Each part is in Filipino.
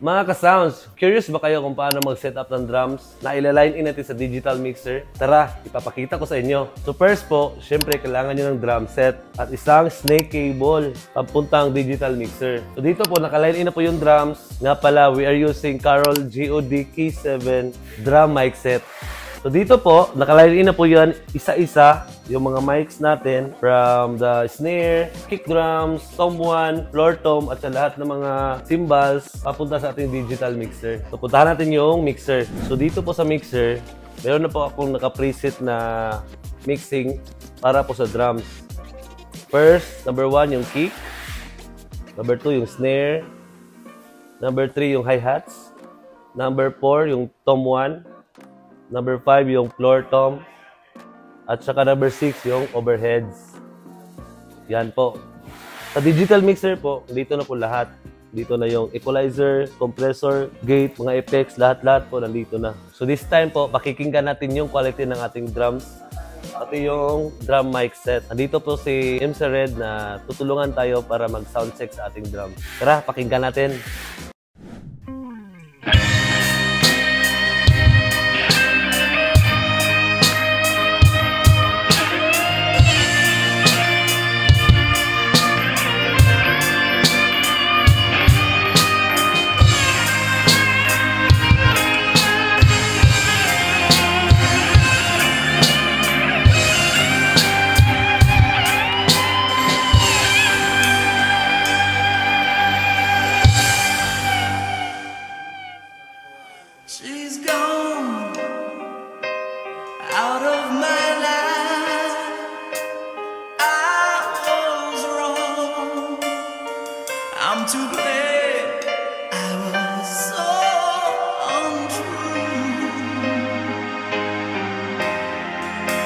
Mga ka-sounds, curious ba kayo kung paano mag-setup ng drums na ilaline in natin sa digital mixer? Tara, ipapakita ko sa inyo. So first po, syempre kailangan nyo ng drum set at isang snake cable papuntang digital mixer. So dito po, nakaline in na po yung drums. Nga pala, we are using Carol GOD Key 7 drum mic set. So dito po, nakaline in na po yan isa-isa yung mga mics natin from the snare, kick drums, tom 1, floor tom at sa lahat ng mga cymbals papunta sa ating digital mixer. So puntahan natin yung mixer. So dito po sa mixer, meron na po akong naka-preset na mixing para po sa drums. First, number 1 yung kick, number 2 yung snare, number 3 yung hi-hats, number 4 yung tom 1, number 5 yung floor tom, at saka number 6 yung overheads. Yan po. Sa digital mixer po, dito na po lahat. Dito na yung equalizer, compressor, gate, mga effects, lahat-lahat po nandito na. So this time po, pakikinggan natin yung quality ng ating drums, pati yung drum mic set. Nandito po si MC Red na tutulungan tayo para mag-sound check sa ating drums. Tara, pakinggan natin. She's gone out of my life. I was wrong. I'm to blame. I was so untrue.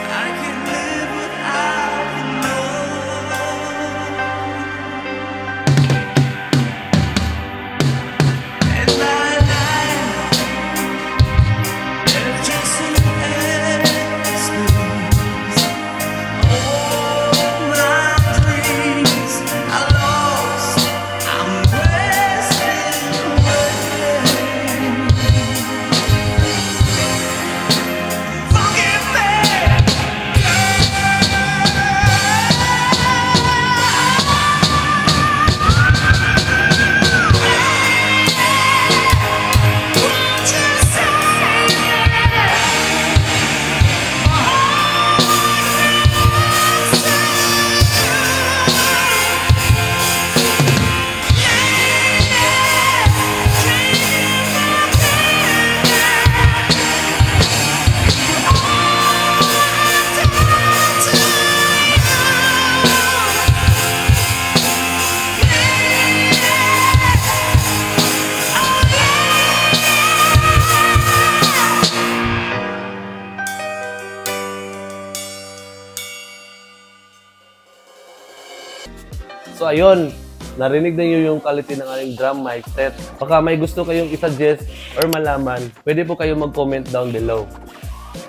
I can't live without love. And my life is just an excuse. All my dreams are lost. I'm wasting away. Forgive me, won't you say So ayun, narinig na nyo yung quality ng ating drum mic set. Baka may gusto kayong i-suggest or malaman, pwede po kayong mag-comment down below.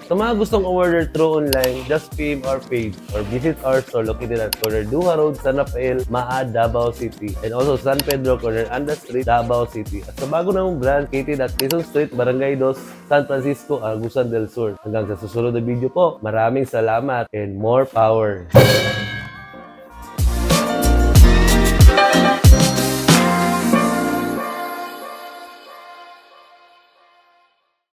Sa mga gustong order through online, just PM our page or visit our store located at corner Duha Road, San Rafael, Maa, Davao City, and also San Pedro, corner Anda Street, Davao City. At sa bago namang brand, located at Quezon Street, Barangay 2, San Francisco, Agusan del Sur. Hanggang sa susunod na video po, maraming salamat and more power!